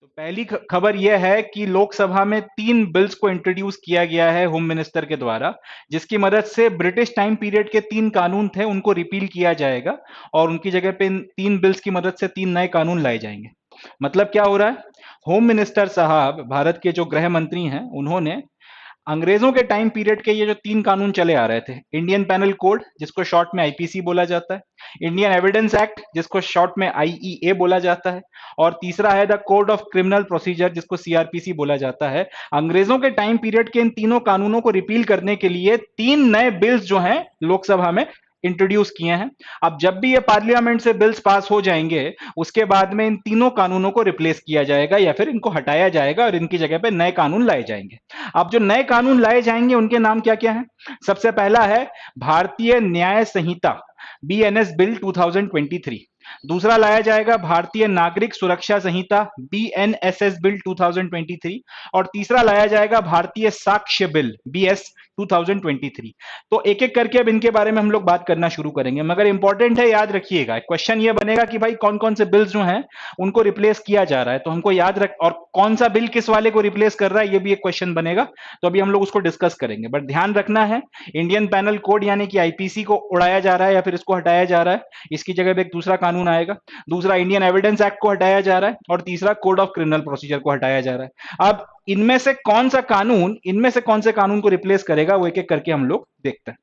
तो पहली खबर यह है कि लोकसभा में 3 बिल्स को इंट्रोड्यूस किया गया है होम मिनिस्टर के द्वारा, जिसकी मदद से ब्रिटिश टाइम पीरियड के 3 कानून थे उनको रिपील किया जाएगा और उनकी जगह पे इन 3 बिल्स की मदद से 3 नए कानून लाए जाएंगे। मतलब क्या हो रहा है? होम मिनिस्टर साहब, भारत के जो गृह मंत्री हैं, उन्होंने अंग्रेजों के टाइम पीरियड के ये जो 3 कानून चले आ रहे थे, इंडियन पैनल कोड जिसको शॉर्ट में आईपीसी बोला जाता है, इंडियन एविडेंस एक्ट जिसको शॉर्ट में आईईए बोला जाता है, और तीसरा है the code of criminal procedure जिसको सीआरपीसी बोला जाता है। अंग्रेजों के टाइम पीरियड के इन तीनों कानूनों को रिपील करने के लिए 3 नए बिल्स जो हैं लोकसभा में इंट्रोड्यूस किए हैं। अब जब भी ये पार्लियामेंट से बिल्स पास हो जाएंगे, उसके बाद में इन तीनों कानूनों को रिप्लेस किया जाएगा या फिर इनको हटाया जाएगा और इनकी जगह पे नए कानून लाए जाएंगे। अब जो नए कानून लाए जाएंगे उनके नाम क्या क्या है? सबसे पहला है भारतीय न्याय संहिता, बीएनएस बिल 2023। दूसरा लाया जाएगा भारतीय नागरिक सुरक्षा संहिता, बीएनएसएस बिल 2023। और तीसरा लाया जाएगा भारतीय साक्ष्य बिल, बीएस 2023। तो एक एक करके अब इनके बारे में हम लोग बात करना शुरू करेंगे, मगर इंपॉर्टेंट है, याद रखिएगा। क्वेश्चन ये बनेगा कि भाई कौन कौन से बिल्स जो हैं उनको रिप्लेस किया जा रहा है, तो हमको याद रख, और कौन सा बिल किस वाले को रिप्लेस कर रहा है ये भी एक क्वेश्चन बनेगा। तो अभी हम लोग उसको डिस्कस करेंगे, बट ध्यान रखना है, इंडियन पैनल कोड यानी कि आईपीसी को उड़ाया जा रहा है या फिर इसको हटाया जा रहा है। इसकी जगह पे एक दूसरा कानून आएगा। दूसरा इंडियन एविडेंस एक्ट को हटाया जा रहा है और तीसरा कोड ऑफ क्रिमिनल प्रोसीजर को हटाया जा रहा है। अब इनमें से कौन से कानून को रिप्लेस करेगा वो एक एक करके हम लोग देखते हैं।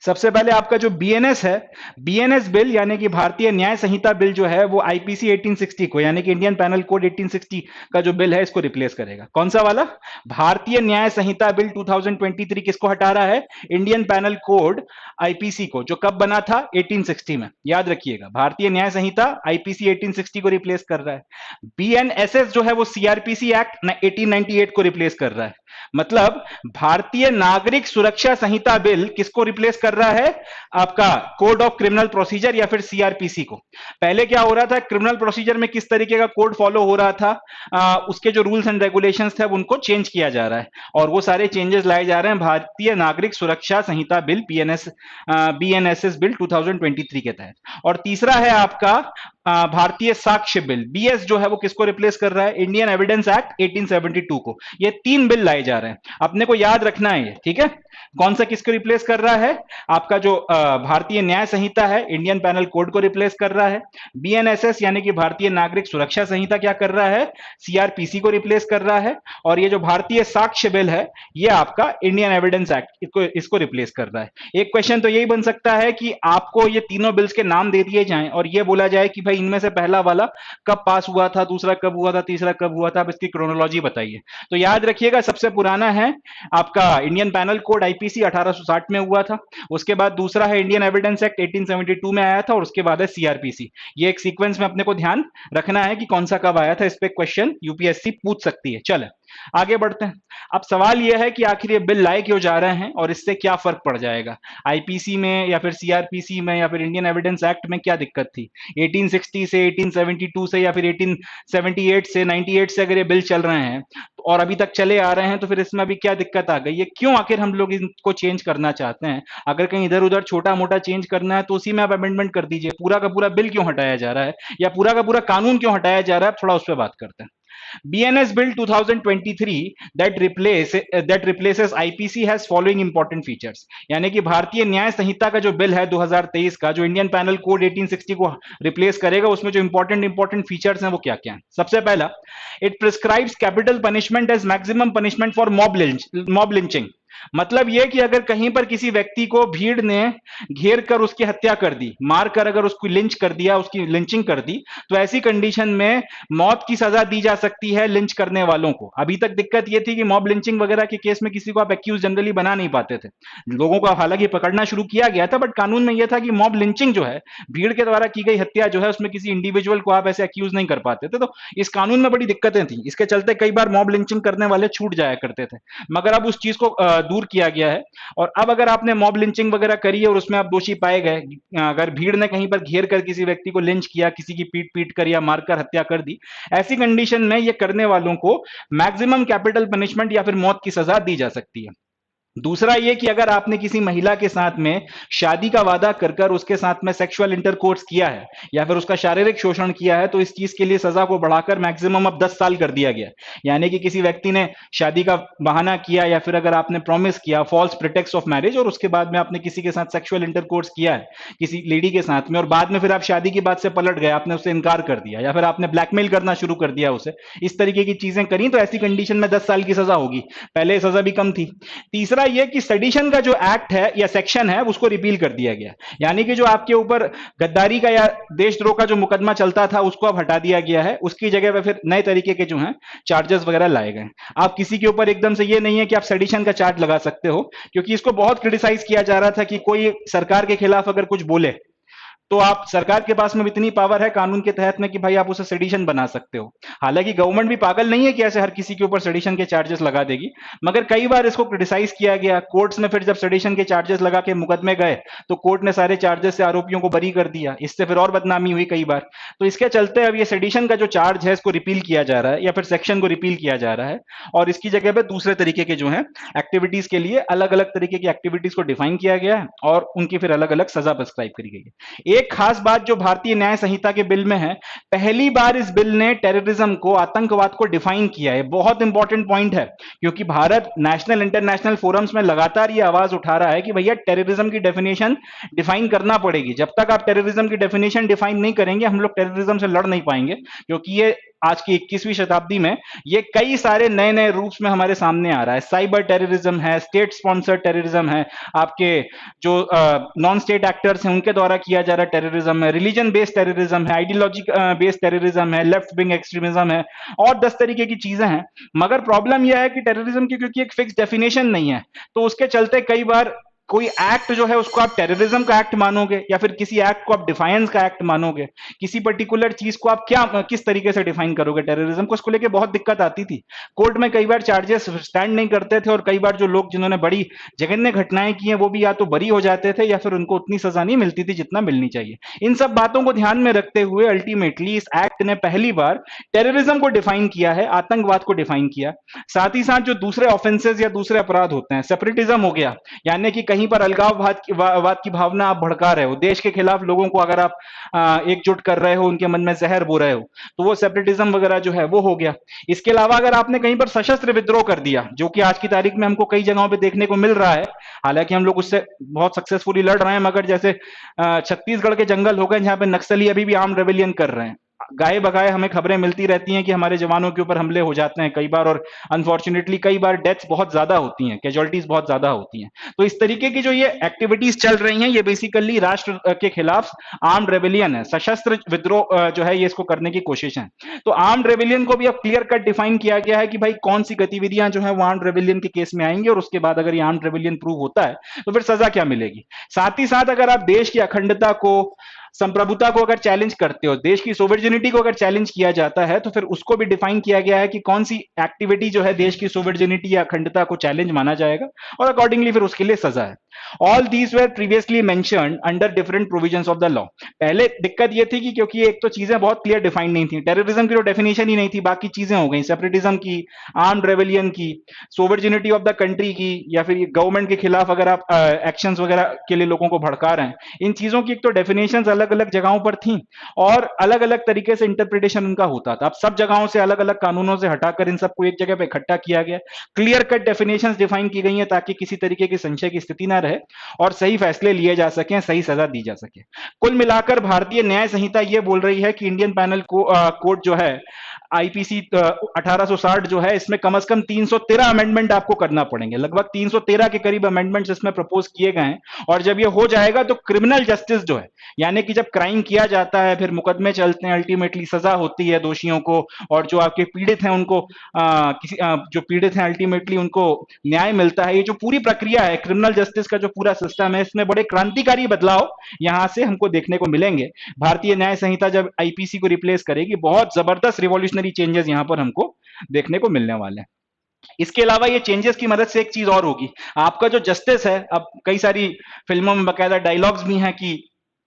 सबसे पहले आपका जो बीएनएस है, बीएनएस बिल यानी कि भारतीय न्याय संहिता बिल जो है वो आईपीसी 1860 को यानी कि इंडियन पैनल कोड 1860 का जो बिल है इसको रिप्लेस करेगा। कौन सा वाला? भारतीय न्याय संहिता बिल 2023 किसको हटा रहा है? इंडियन पैनल कोड आईपीसी को, जो कब बना था? 1860 में। याद रखिएगा, भारतीय न्याय संहिता आईपीसी 1860 को रिप्लेस कर रहा है। बीएनएसएस जो है वो सीआरपीसी एक्ट 1898 को रिप्लेस कर रहा है। मतलब भारतीय नागरिक सुरक्षा संहिता बिल किसको रिप्लेस कर रहा है? आपका कोड ऑफ क्रिमिनल प्रोसीजर या फिर सीआरपीसी को। पहले क्या हो रहा था, क्रिमिनल प्रोसीजर में किस तरीके का कोड फॉलो हो रहा था, उसके जो रूल्स एंड रेगुलेशंस थे उनको चेंज किया जा रहा है, और वो सारे चेंजेस लाए जा रहे हैं भारतीय नागरिक सुरक्षा संहिता बिल बीएनएसएस बिल 2023 के तहत। और तीसरा है आपका भारतीय साक्ष्य बिल, बीएस जो है वो किसको रिप्लेस कर रहा है? इंडियन एविडेंस एक्ट 1872 को। ये 3 बिल लाए जा रहे हैं, अपने को याद रखना है ये, ठीक है। कौन सा किसको रिप्लेस कर रहा है? आपका जो भारतीय न्याय संहिता है, इंडियन पैनल कोड को रिप्लेस कर रहा है। बीएनएसएस यानी कि भारतीय नागरिक सुरक्षा संहिता क्या कर रहा है? सीआरपीसी को रिप्लेस कर रहा है। और ये जो भारतीय साक्ष्य बिल है ये आपका इंडियन एविडेंस एक्ट इसको रिप्लेस कर रहा है। एक क्वेश्चन तो यही बन सकता है कि आपको ये तीनों बिल्स के नाम दे दिए जाएं और ये बोला जाए कि भाई इनमें से पहला वाला कब पास हुआ था, दूसरा कब हुआ था, तीसरा कब हुआ था, अब इसकी क्रोनोलॉजी बताइए। तो याद रखिएगा, सबसे पुराना है आपका इंडियन पैनल कोड आईपीसी 1860 में हुआ था। उसके बाद दूसरा है इंडियन एविडेंस एक्ट 1872 में आया था, और उसके बाद है सीआरपीसी। ये एक सीक्वेंस में अपने को ध्यान रखना है कि कौन सा कब आया था, इस पे क्वेश्चन यूपीएससी पूछ सकती है। चले आगे बढ़ते हैं। अब सवाल यह है कि आखिर ये बिल लाए क्यों जा रहे हैं और इससे क्या फर्क पड़ जाएगा? आईपीसी में या फिर सीआरपीसी में या फिर इंडियन एविडेंस एक्ट में क्या दिक्कत थी? 1860 से, 1872 से या फिर 1878 से, 98 से अगर ये बिल चल रहे हैं और अभी तक चले आ रहे हैं, तो फिर इसमें अभी क्या दिक्कत आ गई? ये क्यों आखिर हम लोग इनको चेंज करना चाहते हैं? अगर कहीं इधर उधर छोटा मोटा चेंज करना है तो उसी में आप अमेंडमेंट कर दीजिए। पूरा का पूरा बिल क्यों हटाया जा रहा है, या पूरा का पूरा कानून क्यों हटाया जा रहा है? थोड़ा उस पर बात करते हैं। BNS Bill 2023 that replaces IPC has following important features। यानी कि भारतीय न्याय संहिता का जो बिल है 2023 का, जो इंडियन पैनल कोड 1860 को रिप्लेस करेगा, उसमें जो इंपॉर्टेंट फीचर्स हैं वो क्या क्या हैं? सबसे पहला, it prescribes capital punishment as maximum punishment for mob lynching. मतलब यह कि अगर कहीं पर किसी व्यक्ति को भीड़ ने घेर कर उसकी हत्या कर दी, मार कर अगर उसको लिंच कर दिया, उसकी लिंचिंग कर दी, तो ऐसी कंडीशन में मौत की सजा दी जा सकती है लिंच करने वालों को। अभी तक दिक्कत यह थी कि मॉब लिंचिंग वगैरह के केस में किसी को आप एक्यूज जनरली बना नहीं पाते थे, लोगों को हालांकि पकड़ना शुरू किया गया था, बट कानून में यह था कि मॉब लिंचिंग जो है, भीड़ के द्वारा की गई हत्या जो है, उसमें किसी इंडिविजुअल को आप ऐसे एक्यूज नहीं कर पाते थे। तो इस कानून में बड़ी दिक्कतें थी, इसके चलते कई बार मॉब लिंचिंग करने वाले छूट जाया करते थे, मगर अब उस चीज को दूर किया गया है। और अब अगर आपने मॉब लिंचिंग वगैरह करी है और उसमें आप दोषी पाए गए, अगर भीड़ ने कहीं पर घेर कर किसी व्यक्ति को लिंच किया, किसी की पीट पीट कर या मारकर हत्या कर दी, ऐसी कंडीशन में ये करने वालों को मैक्सिमम कैपिटल पनिशमेंट या फिर मौत की सजा दी जा सकती है। दूसरा ये कि अगर आपने किसी महिला के साथ में शादी का वादा कर कर उसके साथ में सेक्सुअल इंटरकोर्स किया है या फिर उसका शारीरिक शोषण किया है, तो इस चीज के लिए सजा को बढ़ाकर मैक्सिमम अब 10 साल कर दिया गया। यानी कि किसी व्यक्ति ने शादी का बहाना किया या फिर अगर आपने प्रॉमिस किया फॉल्स प्रिटेक्स्ट ऑफ मैरिज और उसके बाद में आपने किसी के साथ सेक्सुअल इंटरकोर्स किया है किसी लेडी के साथ में और बाद में फिर आप शादी की बात से पलट गए, आपने उससे इनकार कर दिया या फिर आपने ब्लैकमेल करना शुरू कर दिया उसे, इस तरीके की चीजें करी, तो ऐसी कंडीशन में 10 साल की सजा होगी। पहले सजा भी कम थी। तीसरा यह कि सेडिशन का जो एक्ट है या सेक्शन है उसको रिपील कर दिया गया। यानी कि जो आपके ऊपर गद्दारी का या देशद्रोह का जो मुकदमा चलता था उसको अब हटा दिया गया है, उसकी जगह पे फिर नए तरीके के जो हैं चार्जेस वगैरह लाए गए। आप किसी के ऊपर एकदम से ये नहीं है कि आप सेडिशन का चार्ज लगा सकते हो, क्योंकि इसको बहुत क्रिटिसाइज किया जा रहा था कि कोई सरकार के खिलाफ अगर कुछ बोले तो आप सरकार के पास में इतनी पावर है कानून के तहत में कि भाई आप उसे सेडिशन बना सकते हो। हालांकि गवर्नमेंट भी पागल नहीं है कि ऐसे हर किसी के ऊपर सेडिशन के चार्जेस लगा देगी, मगर कई बार इसको क्रिटिसाइज किया गया कोर्ट्स में। फिर जब सेडिशन के चार्जेस लगा के मुकदमे गए तो कोर्ट ने सारे चार्जेस से आरोपियों को बरी कर दिया, इससे फिर और बदनामी हुई कई बार। तो इसके चलते अब ये सेडिशन का जो चार्ज है इसको रिपील किया जा रहा है या फिर सेक्शन को रिपील किया जा रहा है, और इसकी जगह पे दूसरे तरीके के जो है एक्टिविटीज के लिए अलग अलग तरीके की एक्टिविटीज को डिफाइन किया गया है और उनकी फिर अलग अलग सजा प्रिस्क्राइब करी गई है। एक खास बात जो भारतीय न्याय संहिता के बिल में है, पहली बार इस बिल ने टेररिज्म को, आतंकवाद को डिफाइन किया है। बहुत इंपॉर्टेंट पॉइंट है, क्योंकि भारत नेशनल इंटरनेशनल फोरम्स में लगातार ये आवाज उठा रहा है कि भैया टेररिज्म की डेफिनेशन डिफाइन करना पड़ेगी। जब तक आप टेररिज्म की डेफिनेशन डिफाइन नहीं करेंगे हम लोग टेररिज्म से लड़ नहीं पाएंगे, क्योंकि ये आज की 21वीं शताब्दी में ये कई सारे नए नए रूप्स में हमारे सामने आ रहा है। साइबर टेररिज्म है, स्टेट स्पॉन्सर्ड टेररिज्म है, आपके जो नॉन स्टेट एक्टर्स हैं उनके द्वारा किया जा रहा टेररिज्म है, रिलीजन बेस्ड टेररिज्म है, आइडियोलॉजी बेस्ड टेररिज्म है, लेफ्ट विंग एक्सट्रीमिज्म है, और 10 तरीके की चीजें हैं। मगर प्रॉब्लम यह है कि टेररिज्म की क्योंकि एक फिक्स डेफिनेशन नहीं है, तो उसके चलते कई बार कोई एक्ट जो है उसको आप टेररिज्म का एक्ट मानोगे या फिर किसी एक्ट को आप डिफाइंस का एक्ट मानोगे, किसी पर्टिकुलर चीज को आप क्या किस तरीके से डिफाइन करोगे टेररिज्म को, उसको लेके बहुत दिक्कत आती थी। कोर्ट में कई बार चार्जेस स्टैंड नहीं करते थे और कई बार जो लोग जिन्होंने बड़ी जघन्य घटनाएं की हैं वो भी या तो बरी हो जाते थे या फिर उनको उतनी सजा नहीं मिलती थी जितना मिलनी चाहिए। इन सब बातों को ध्यान में रखते हुए अल्टीमेटली इस एक्ट ने पहली बार टेररिज्म को डिफाइन किया है, आतंकवाद को डिफाइन किया। साथ ही साथ जो दूसरे ऑफेंसेस या दूसरे अपराध होते हैं, सेपरेटिज्म हो गया, यानी कि कहीं पर अलगाववाद वाद की भावना आप भड़का रहे हो, देश के खिलाफ लोगों को अगर आप एकजुट कर रहे हो, उनके मन में जहर बो रहे हो, तो वो सेपरेटिज्म वगैरह जो है वो हो गया। इसके अलावा अगर आपने कहीं पर सशस्त्र विद्रोह कर दिया, जो कि आज की तारीख में हमको कई जगहों पे देखने को मिल रहा है, हालांकि हम लोग उससे बहुत सक्सेसफुली लड़ रहे हैं, मगर जैसे छत्तीसगढ़ के जंगल हो गए जहां पे नक्सली अभी भी आर्म रेबेलियन कर रहे हैं, गाये बगाए हमें खबरें मिलती रहती हैं कि हमारे जवानों के ऊपर हमले हो जाते हैं कई बार, और अनफॉर्चुनेटली कई बार डेथ्स बहुत ज्यादा होती हैं, कैजुअलिटीज बहुत ज्यादा होती हैं। तो इस तरीके की जो ये एक्टिविटीज चल रही हैं ये बेसिकली राष्ट्र के खिलाफ आर्म्ड रेबेलियन है, सशस्त्र विद्रोह जो है ये इसको करने की कोशिश है। तो आर्म्ड रेबेलियन को भी अब क्लियर कट डिफाइन किया गया है कि भाई कौन सी गतिविधियां जो है वो आर्म्ड रेबेलियन के केस में आएंगी, और उसके बाद अगर ये आर्म्ड रेबेलियन प्रूव होता है तो फिर सजा क्या मिलेगी। साथ ही साथ अगर आप देश की अखंडता को, संप्रभुता को अगर चैलेंज करते हो, देश की सोवर्जिनिटी को अगर चैलेंज किया जाता है, तो फिर उसको भी डिफाइन किया गया है कि कौन सी एक्टिविटी जो है देश की सोवर्जिनिटी या अखंडता को चैलेंज माना जाएगा, और अकॉर्डिंगली फिर उसके लिए सजा है। All these were previously mentioned under different provisions of the law. पहले दिक्कत ये थी कि क्योंकि एक तो चीजें बहुत क्लियर डिफाइन नहीं थी, टेररिज्म की तो डेफिनेशन ही नहीं थी, बाकी चीजें हो गई सेपरेटिज्म की, आर्म्ड रेबेलियन की, सोवर्जिनिटी ऑफ द कंट्री की, या फिर गवर्नमेंट के खिलाफ अगर आप एक्शंस वगैरह के लिए लोगों को भड़का रहे हैं, इन चीजों की एक तो डेफिनेशंस अलग अलग जगहों पर थी और अलग अलग तरीके से इंटरप्रिटेशन उनका होता था। अब सब जगहों से अलग अलग कानूनों से हटाकर इन सबको एक जगह पे इकट्ठा किया गया, क्लियर कट डेफिनेशंस डिफाइन की गई हैं ताकि किसी तरीके की संशय की स्थिति ना रहे और सही फैसले लिए जा सकें, सही सजा दी जा सके। कुल मिलाकर भारतीय न्याय संहिता यह बोल रही है कि इंडियन पैनल कोड जो है आईपीसी 1860 जो है, इसमें कम से कम 313 अमेंडमेंट आपको करना पड़ेंगे, लगभग 313 के करीब अमेंडमेंट्स इसमें प्रपोज किए गए हैं। और जब ये हो जाएगा तो क्रिमिनल जस्टिस जो है, यानी कि जब क्राइम किया जाता है फिर मुकदमे चलते हैं, अल्टीमेटली सजा होती है दोषियों को, और जो आपके पीड़ित हैं उनको जो पीड़ित हैं अल्टीमेटली उनको न्याय मिलता है। ये जो पूरी प्रक्रिया है, क्रिमिनल जस्टिस का जो पूरा सिस्टम है, इसमें बड़े क्रांतिकारी बदलाव यहां से हमको देखने को मिलेंगे। भारतीय न्याय संहिता जब आईपीसी को रिप्लेस करेगी, बहुत जबरदस्त रिवॉल्यूशनरी चेंजेस यहां पर हमको देखने को मिलने वाले हैं। इसके अलावा ये चेंजेस की मदद से एक चीज और होगी, आपका जो जस्टिस है, अब कई सारी फिल्मों में बकायदा डायलॉग्स भी हैं कि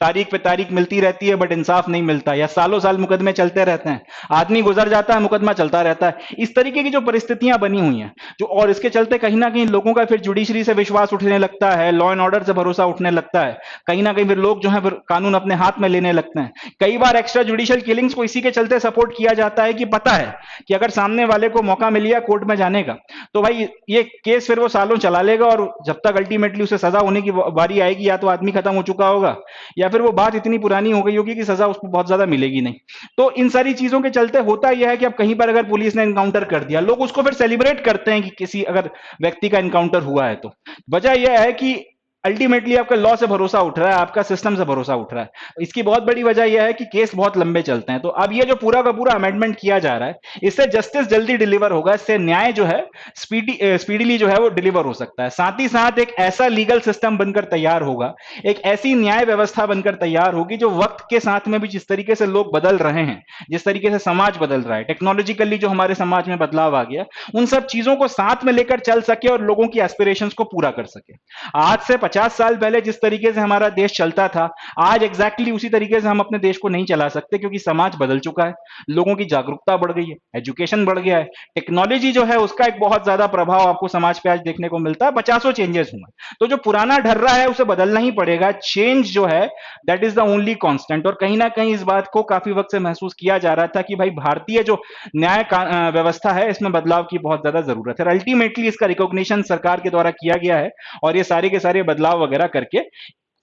तारीख पे तारीख मिलती रहती है बट इंसाफ नहीं मिलता, या सालों साल मुकदमे चलते रहते हैं, आदमी गुजर जाता है, मुकदमा चलता रहता है। इस तरीके की जो परिस्थितियां बनी हुई हैं, जो और इसके चलते कहीं ना कहीं लोगों का फिर जुडिशरी से विश्वास उठने लगता है, लॉ एंड ऑर्डर से भरोसा उठने लगता है, कहीं ना कहीं फिर लोग जो है फिर कानून अपने हाथ में लेने लगते हैं। कई बार एक्स्ट्रा जुडिशियल किलिंग्स को इसी के चलते सपोर्ट किया जाता है कि पता है कि अगर सामने वाले को मौका मिल गया कोर्ट में जाने का, तो भाई ये केस फिर वो सालों चला लेगा, और जब तक अल्टीमेटली उसे सजा होने की बारी आएगी, या तो आदमी खत्म हो चुका होगा, या फिर वो बात इतनी पुरानी हो गई होगी कि सजा उसको बहुत ज्यादा मिलेगी नहीं। तो इन सारी चीजों के चलते होता यह है कि अब कहीं पर अगर पुलिस ने एनकाउंटर कर दिया, लोग उसको फिर सेलिब्रेट करते हैं कि किसी अगर व्यक्ति का एनकाउंटर हुआ है तो। वजह यह है कि अल्टीमेटली आपका लॉ से भरोसा उठ रहा है, आपका सिस्टम से भरोसा उठ रहा है। इसकी बहुत बड़ी वजह यह है कि केस बहुत लंबे चलते हैं। तो अब ये जो पूरा का पूरा अमेंडमेंट किया जा रहा है, इससे जस्टिस जल्दी डिलीवर होगा, इससे न्याय जो है स्पीडीली जो है वो डिलीवर हो सकता है। साथ ही साथ एक ऐसा लीगल सिस्टम बनकर तैयार होगा, एक ऐसी न्याय व्यवस्था बनकर तैयार होगी जो वक्त के साथ में भी जिस तरीके से लोग बदल रहे हैं, जिस तरीके से समाज बदल रहा है, टेक्नोलॉजिकली जो हमारे समाज में बदलाव आ गया, उन सब चीजों को साथ में लेकर चल सके और लोगों की एस्पिरेशंस को पूरा कर सके। आज से 50 साल पहले जिस तरीके से हमारा देश चलता था, आज एग्जैक्टली उसी तरीके से हम अपने देश को नहीं चला सकते, क्योंकि समाज बदल चुका है, लोगों की जागरूकता बढ़ गई है, एजुकेशन बढ़ गया है, टेक्नोलॉजी जो है उसका एक बहुत ज्यादा प्रभाव आपको समाज पे आज देखने को मिलता है। 50 चेंजेस हुए, तो जो पुराना ढर रहा है उसे बदलना ही पड़ेगा। चेंज जो है that is the only constant. और कहीं ना कहीं इस बात को काफी वक्त से महसूस किया जा रहा था कि भाई भारतीय जो न्याय व्यवस्था है इसमें बदलाव की बहुत ज्यादा जरूरत है। अल्टीमेटली इसका रिकॉग्निशन सरकार के द्वारा किया गया है, और ये सारे के सारे बदलाव वगैरह करके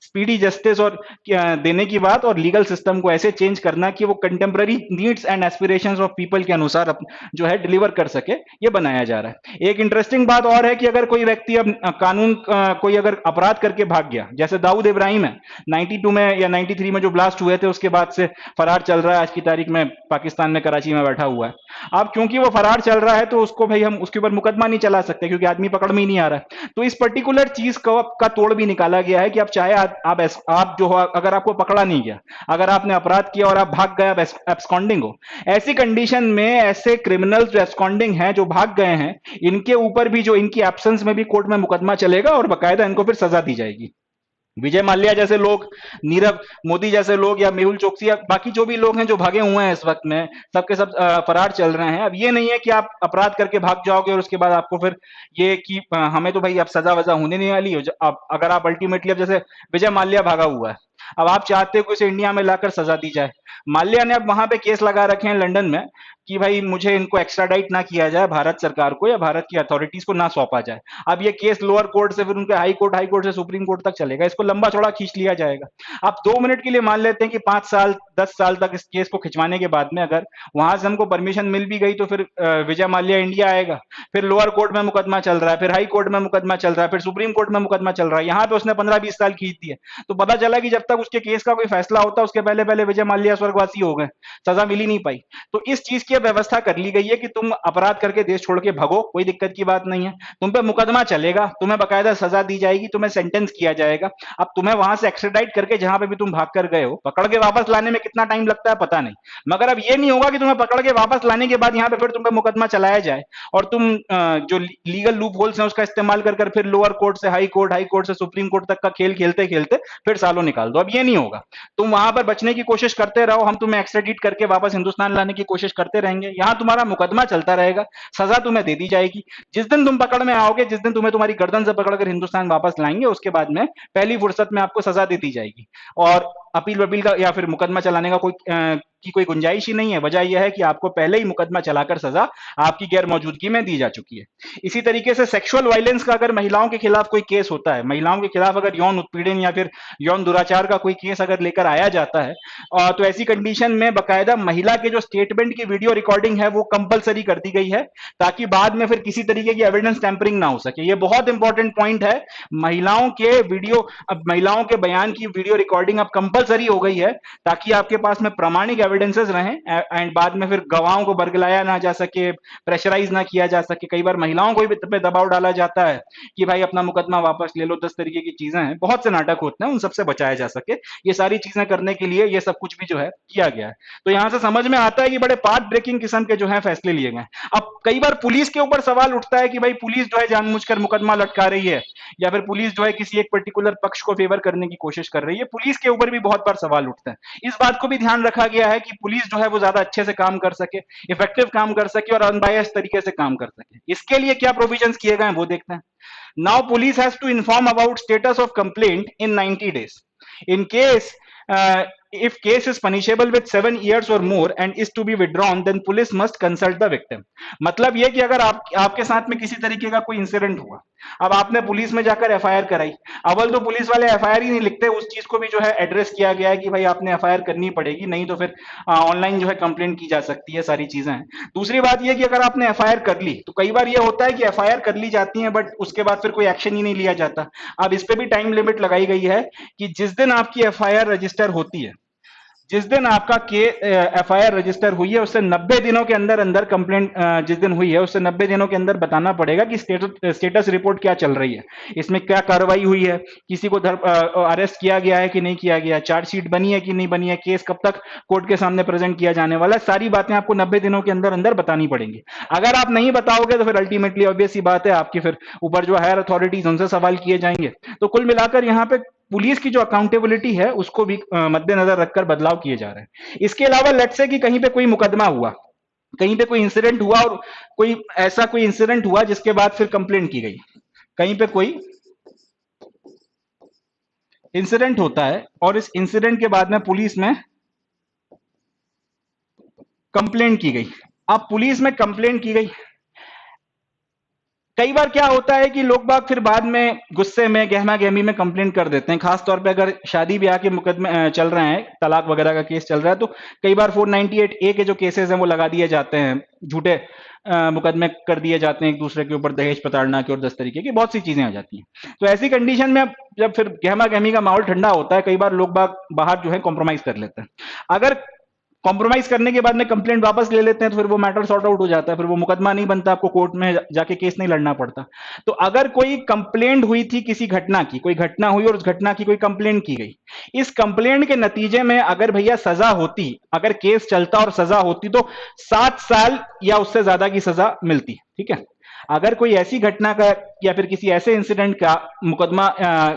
स्पीडी जस्टिस और देने की बात, और लीगल सिस्टम को ऐसे चेंज करना कि वो contemporary needs and aspirations of people के अनुसार जो है डिलीवर कर सके, ये बनाया जा रहा है। एक इंटरेस्टिंग बात और है कि अगर कोई व्यक्ति अब कानून कोई अगर अपराध करके भाग गया, जैसे दाऊद इब्राहिम है, 92 में या 93 में जो ब्लास्ट हुए थे उसके बाद से फरार चल रहा है, आज की तारीख में पाकिस्तान में कराची में बैठा हुआ है। अब क्योंकि वो फरार चल रहा है तो उसको भाई हम उसके ऊपर मुकदमा नहीं चला सकते, क्योंकि आदमी पकड़ में ही नहीं आ रहा है। तो इस पर्टिकुलर चीज का तोड़ भी निकाला गया है कि अब चाहे आप जो हो, अगर आपको पकड़ा नहीं गया, अगर आपने अपराध किया और आप भाग गए, एब्सकॉन्डिंग हो, ऐसी कंडीशन में ऐसे क्रिमिनल्स जो एब्सकॉन्डिंग हैं, जो भाग गए हैं, इनके ऊपर भी जो इनकी एब्सेंस में भी कोर्ट में मुकदमा चलेगा और बकायदा इनको फिर सजा दी जाएगी। विजय माल्या जैसे लोग, नीरव मोदी जैसे लोग, या मेहुल चोकसी, या बाकी जो भी लोग हैं जो भागे हुए हैं इस वक्त में, सबके सब फरार चल रहे हैं। अब ये नहीं है कि आप अपराध करके भाग जाओगे और उसके बाद आपको फिर ये कि हमें तो भाई अब सजा वजा होने नहीं वाली हो। अगर आप अल्टीमेटली, अब जैसे विजय माल्या भागा हुआ है, अब आप चाहते हो कि उसे इंडिया में लाकर सजा दी जाए। माल्या ने अब वहां पे केस लगा रखे हैं लंदन में कि भाई मुझे इनको एक्स्ट्राडाइट ना किया जाए, भारत सरकार को या भारत की अथॉरिटीज को ना सौंपा जाए। अब ये केस लोअर कोर्ट से फिर उनके हाई कोर्ट से सुप्रीम कोर्ट तक चलेगा, इसको लंबा चौड़ा खींच लिया जाएगा। आप 2 मिनट के लिए मान लेते हैं कि 5 साल 10 साल तक इस केस को खिंचवाने के बाद में अगर वहां से हमको परमिशन मिल भी गई, तो फिर विजय माल्या इंडिया आएगा, फिर लोअर कोर्ट में मुकदमा चल रहा है, फिर हाई कोर्ट में मुकदमा चल रहा है, फिर सुप्रीम कोर्ट में मुकदमा चल रहा है, यहाँ पे उसने 15-20 साल खींच दिए। तो पता चला कि जब तक उसके केस का कोई फैसला होता उसके पहले पहले विजय माल्या स्वर्गवासी हो गए, सजा मिल ही नहीं पाई। तो इस चीज की व्यवस्था कर ली गई है कि तुम अपराध करके देश छोड़ के भागो, कोई दिक्कत की बात नहीं है, तुम पे मुकदमा चलेगा, तुम्हें बकायदा सजा दी जाएगी, तुम्हें सेंटेंस किया जाएगा। अब तुम्हें वहां से एक्स्ट्राडाइट करके जहां पे भी तुम भाग कर गए हो, पकड़ के वापस लाने में कितना टाइम लगता है पता नहीं, मगर अब ये नहीं होगा कि तुम्हें पकड़ के वापस लाने के बाद यहाँ पे फिर तुम पे मुकदमा चलाया जाए और तुम जो लीगल लूप होल्स हैं उसका इस्तेमाल कर फिर लोअर कोर्ट से हाई कोर्ट से सुप्रीम कोर्ट तक का खेल खेलते खेलते फिर सालों निकाल दो। अब ये नहीं होगा, तुम वहां पर बचने की कोशिश करते रहो, हम तुम्हें एक्स्ट्राडिट करके वापस हिंदुस्तान लाने की कोशिश करते रहेंगे, यहाँ तुम्हारा मुकदमा चलता रहेगा, सजा तुम्हें दे दी जाएगी। जिस दिन तुम पकड़ में आओगे, जिस दिन तुम्हें तुम्हारी गर्दन से पकड़कर हिंदुस्तान वापस लाएंगे, उसके बाद में पहली फुर्सत में आपको सजा दे दी जाएगी, और अपील वपील का या फिर मुकदमा चलाने का कोई गुंजाइश ही नहीं है। वजह यह है कि आपको पहले ही मुकदमा चलाकर सजा आपकी गैर मौजूदगी में दी जा चुकी है। इसी तरीके से सेक्सुअल वायलेंस का अगर महिलाओं के खिलाफ कोई केस होता है, महिलाओं के खिलाफ अगर यौन उत्पीड़न या फिर यौन दुराचार का कोई केस अगर लेकर आया जाता है, तो ऐसी कंडीशन में बकायदा महिला के जो स्टेटमेंट की वीडियो रिकॉर्डिंग है वो कंपलसरी कर दी गई है, ताकि बाद में फिर किसी तरीके की एविडेंस टैंपरिंग ना हो सके। ये बहुत इंपॉर्टेंट पॉइंट है। महिलाओं के वीडियो, अब महिलाओं के बयान की वीडियो रिकॉर्डिंग अब कंपलसरी हो गई है, ताकि आपके पास में प्रामाणिक एविडेंसेस रहें एंड बाद में फिर गवाहों को बरगलाया ना जा सके, प्रेशराइज ना किया जा सके। कई बार महिलाओं को भी पे दबाव डाला जाता है कि भाई अपना मुकदमा वापस ले लो, 10 तरीके की चीजें हैं, बहुत से नाटक होते हैं, उन सबसे बचाया जा सके। ये सारी चीजें करने के लिए ये सब कुछ भी जो है किया गया है। तो यहां से समझ में आता है कि बड़े पार्ट ब्रेकिंग किस्म के जो है फैसले लिए गए। अब कई बार पुलिस के ऊपर सवाल उठता है कि भाई पुलिस जो है जानबूझकर मुकदमा लटका रही है, या फिर पुलिस जो है किसी एक पर्टिकुलर पक्ष को फेवर करने की कोशिश कर रही है। पुलिस के ऊपर भी बहुत बार सवाल उठते हैं। इस बात को भी ध्यान रखा गया है कि पुलिस जो है वो ज्यादा अच्छे से काम कर सके, इफेक्टिव काम कर सके और अनबायस्ड तरीके से काम कर सके। इसके लिए क्या प्रोविजंस किए गए हैं वो देखते हैं। Now police has to inform about status of complaint in 90 days in case if case is punishable with 7 years or more and is to be withdrawn, then police must consult the victim। मतलब ये कि अगर आपके साथ में किसी तरीके का कोई इंसिडेंट हुआ, अब आपने पुलिस में जाकर एफआईआर कराई, अव्वल तो पुलिस वाले एफआईआर ही नहीं लिखते, उस चीज को भी जो है एड्रेस किया गया है कि भाई आपने एफआईआर करनी पड़ेगी, नहीं तो फिर ऑनलाइन जो है कंप्लेंट की जा सकती है, सारी चीजें हैं। दूसरी बात ये कि अगर आपने एफआईआर कर ली तो कई बार ये होता है कि एफआईआर कर ली जाती है बट उसके बाद फिर कोई एक्शन ही नहीं लिया जाता। अब इस पे भी टाइम लिमिट लगाई गई है कि जिस दिन आपकी एफआईआर रजिस्टर होती है, जिस दिन आपका एफआईआर रजिस्टर हुई है उससे 90 दिनों के अंदर अंदर कंप्लेंट जिस दिन हुई है उससे 90 दिनों के अंदर बताना पड़ेगा कि स्टेटस रिपोर्ट क्या चल रही है, इसमें क्या कार्रवाई हुई है, किसी को अरेस्ट किया गया है कि नहीं किया गया, चार्जशीट बनी है कि नहीं बनी है, केस कब तक कोर्ट के सामने प्रेजेंट किया जाने वाला है, सारी बातें आपको 90 दिनों के अंदर अंदर बतानी पड़ेंगी। अगर आप नहीं बताओगे तो फिर अल्टीमेटली ऑब्वियस सी बात है आपकी फिर ऊपर जो हायर अथॉरिटीज उनसे सवाल किए जाएंगे। तो कुल मिलाकर यहाँ पे पुलिस की जो अकाउंटेबिलिटी है उसको भी मद्देनजर रखकर बदलाव किए जा रहे हैं। इसके अलावा लेट्स से कि कहीं पे कोई मुकदमा हुआ, कहीं पे कोई इंसिडेंट हुआ और कोई ऐसा कोई इंसिडेंट हुआ जिसके बाद फिर कंप्लेंट की गई, कहीं पे कोई इंसिडेंट होता है और इस इंसिडेंट के बाद में पुलिस में कंप्लेंट की गई। अब पुलिस में कंप्लेंट की गई, कई बार क्या होता है कि लोग बाग फिर बाद में गुस्से में गहमा गहमी में कंप्लेंट कर देते हैं, खास तौर पे अगर शादी ब्याह के मुकदमे चल रहे हैं, तलाक वगैरह का केस चल रहा है, तो कई बार 498 ए के जो केसेस हैं वो लगा दिए जाते हैं, झूठे मुकदमे कर दिए जाते हैं एक दूसरे के ऊपर, दहेज प्रताड़ना के और 10 तरीके की बहुत सी चीजें आ जाती हैं। तो ऐसी कंडीशन में जब फिर गहमा गहमी का माहौल ठंडा होता है, कई बार लोग बाग बाहर जो है कॉम्प्रोमाइज कर लेते हैं। अगर कॉम्प्रोमाइज करने के बाद में कंप्लेंट वापस ले लेते हैं तो फिर वो मैटर सॉर्ट आउट हो जाता है, फिर वो मुकदमा नहीं बनता, आपको कोर्ट में जाके केस नहीं लड़ना पड़ता। तो अगर कोई कंप्लेंट हुई थी किसी घटना की, कोई घटना हुई और उस घटना की कोई कंप्लेंट की गई, इस कंप्लेंट के नतीजे में अगर भैया सजा होती, अगर केस चलता और सजा होती तो 7 साल या उससे ज्यादा की सजा मिलती। ठीक है, अगर कोई ऐसी घटना का या फिर किसी ऐसे इंसिडेंट का मुकदमा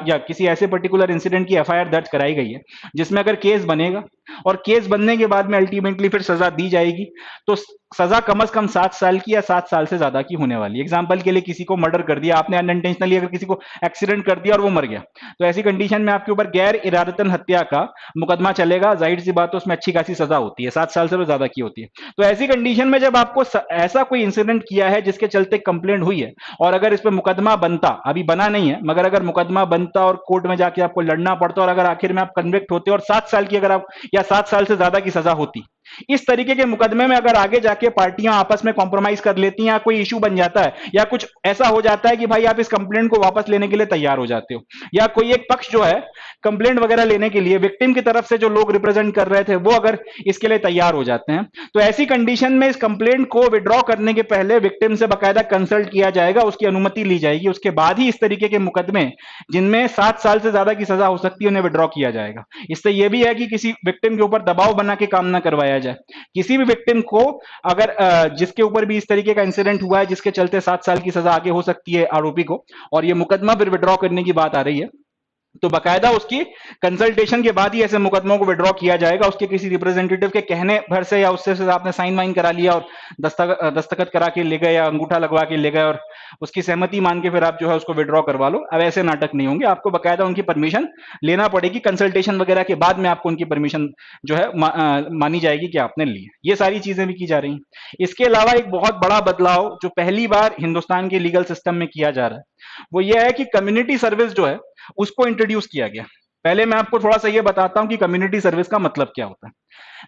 या किसी ऐसे पर्टिकुलर इंसिडेंट की एफआईआर दर्ज कराई गई है जिसमें अगर केस बनेगा और केस बनने के बाद में अल्टीमेटली फिर सजा दी जाएगी, तो सजा कम से कम 7 साल की या 7 साल से ज्यादा की होने वाली है। एग्जाम्पल के लिए किसी को मर्डर कर दिया आपने, अनइंटेंशनली अगर किसी को एक्सीडेंट कर दिया और वो मर गया, तो ऐसी कंडीशन में आपके ऊपर गैर इरादतन हत्या का मुकदमा चलेगा। जाहिर सी बात है उसमें अच्छी खासी सजा होती है, 7 साल से भी ज्यादा की होती है। तो ऐसी कंडीशन में जब आपको ऐसा कोई इंसिडेंट किया है जिसके चलते कंप्लेंट हुई है और अगर इस पर मुकदमा बनता, अभी बना नहीं है मगर अगर मुकदमा बनता और कोर्ट में जाके आपको लड़ना पड़ता और अगर आखिर में आप कन्विक्ट होते और 7 साल की अगर आप या 7 साल से ज्यादा की सजा होती, इस तरीके के मुकदमे में अगर आगे जाके पार्टियां आपस में कॉम्प्रोमाइज कर लेती हैं या कोई इशू बन जाता है या कुछ ऐसा हो जाता है कि भाई आप इस कंप्लेंट को वापस लेने के लिए तैयार हो जाते हो, या कोई एक पक्ष जो है कंप्लेंट वगैरह लेने के लिए विक्टिम की तरफ से जो लोग रिप्रेजेंट कर रहे थे वो अगर इसके लिए तैयार हो जाते हैं, तो ऐसी कंडीशन में इस कंप्लेंट को विड्रॉ करने के पहले विक्टिम से बाकायदा कंसल्ट किया जाएगा, उसकी अनुमति ली जाएगी, उसके बाद ही इस तरीके के मुकदमे जिनमें 7 साल से ज्यादा की सजा हो सकती है उन्हें विड्रॉ किया जाएगा। इससे यह भी है कि किसी विक्टिम के ऊपर दबाव बना के काम ना करवाया जाए। किसी भी विक्टिम को अगर जिसके ऊपर भी इस तरीके का इंसिडेंट हुआ है जिसके चलते 7 साल की सजा आगे हो सकती है आरोपी को, और ये मुकदमा फिर विड्रॉ करने की बात आ रही है, तो बकायदा उसकी कंसल्टेशन के बाद ही ऐसे मुकदमों को विड्रॉ किया जाएगा। उसके किसी रिप्रेजेंटेटिव के कहने भर से या उससे आपने साइन वाइन करा लिया और दस्तखत करा के ले गए या अंगूठा लगवा के ले गए और उसकी सहमति मान के फिर आप जो है उसको विड्रॉ करवा लो, अब ऐसे नाटक नहीं होंगे। आपको बकायदा उनकी परमिशन लेना पड़ेगी, कंसल्टेशन वगैरह के बाद में आपको उनकी परमिशन जो है मानी जाएगी कि आपने ली। ये सारी चीजें भी की जा रही हैं। इसके अलावा एक बहुत बड़ा बदलाव जो पहली बार हिंदुस्तान के लीगल सिस्टम में किया जा रहा है वो ये है कि कम्युनिटी सर्विस जो है उसको इंट्रोड्यूस किया गया। पहले मैं आपको थोड़ा सा ये बताता हूं कि कम्युनिटी सर्विस का मतलब क्या होता है।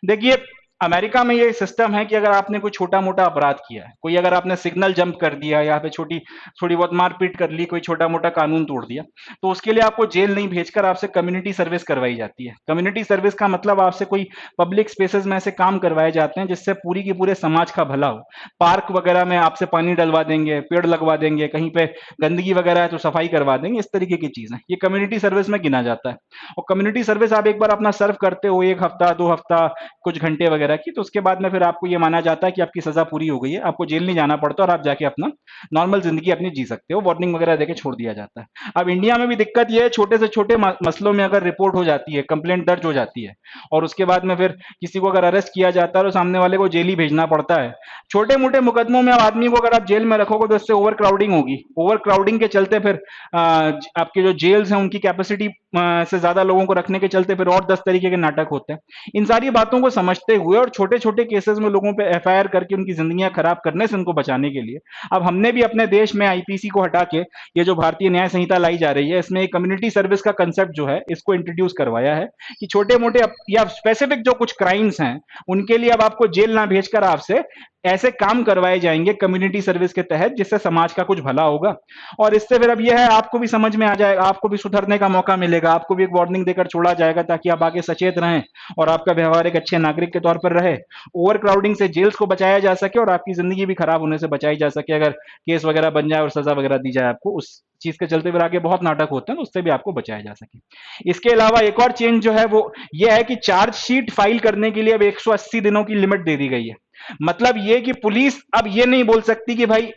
देखिए, अमेरिका में ये सिस्टम है कि अगर आपने कोई छोटा-मोटा अपराध किया है, कोई अगर आपने सिग्नल जंप कर दिया, यहाँ पे छोटी थोड़ी बहुत मारपीट कर ली, कोई छोटा-मोटा कानून तोड़ दिया, तो उसके लिए आपको जेल नहीं भेजकर आपसे कम्युनिटी सर्विस करवाई जाती है। कम्युनिटी सर्विस का मतलब आपसे कोई पब्लिक स्पेसेस में ऐसे काम करवाए जाते हैं जिससे पूरी की पूरे समाज का भला हो। पार्क वगैरह में आपसे पानी डलवा देंगे, पेड़ लगवा देंगे, कहीं पे गंदगी वगैरह है तो सफाई करवा देंगे, इस तरीके की चीज़ है। ये कम्युनिटी सर्विस में गिना जाता है। और कम्युनिटी सर्विस आप एक बार अपना सर्व करते हो 1 हफ्ता, 2 हफ्ता, कुछ घंटे वगैरह की, तो उसके बाद में फिर आपको ये माना जाता है कि आपकी सज़ा पूरी हो गई है, आपको जेल नहीं जाना पड़ता और आप जाके अपना नॉर्मल ज़िंदगी अपनी जी सकते हो, वार्निंग वगैरह देके छोड़ दिया जाता है। अब इंडिया में भी दिक्कत ये है, छोटे से छोटे मसलों में अगर रिपोर्ट हो जाती है, कंप्लेंट दर्ज हो जाती है और उसके बाद में फिर किसी को अगर अरेस्ट किया जाता है तो सामने वाले को जेल ही भेजना पड़ता है। छोटे-मोटे मुकदमों में अब आदमी को अगर आप जेल में रखोगे तो इससे ओवर क्राउडिंग होगी। ओवर क्राउडिंग के चलते फिर आपके जो जेल्स हैं उनकी कैपेसिटी से ज़्यादा लोगों को रखने के चलते फिर और 10 तरीके के नाटक होते हैं। इन सारी बातों को समझते हुए और छोटे-छोटे केसेस में लोगों पे एफआईआर करके उनकी ज़िंदगियाँ खराब करने से उनको बचाने के लिए, अब हमने भी अपने देश में आईपीसी को हटा के ये जो भारतीय न्याय संहिता लाई जा रही है, इसमें एक कम्युनिटी सर्विस का कांसेप्ट जो है, इसको इंट्रोड्यूस करवाया है कि छोटे-मोटे या स्पेसिफिक जो कुछ क्राइम्स हैं, उनके लिए अब आपको जेल ना भेजकर आपसे ऐसे काम करवाए जाएंगे कम्युनिटी सर्विस के तहत जिससे समाज का कुछ भला होगा। और इससे फिर अब यह है आपको भी समझ में आ जाएगा, आपको भी सुधरने का मौका मिलेगा, आपको भी एक वार्निंग देकर छोड़ा जाएगा ताकि आप आगे सचेत रहें और आपका व्यवहार एक अच्छे नागरिक के तौर पर रहे। ओवर क्राउडिंग से जेल्स को बचाया जा सके और आपकी जिंदगी भी खराब होने से बचाई जा सके अगर केस वगैरह बन जाए और सजा वगैरह दी जाए आपको, उस चीज के चलते फिर आगे बहुत नाटक होते हैं तो उससे भी आपको बचाया जा सके। इसके अलावा एक और चेंज जो है वो ये है कि चार्जशीट फाइल करने के लिए अब 180 दिनों की लिमिट दे दी गई है। मतलब ये कि पुलिस अब ये नहीं बोल सकती कि भाई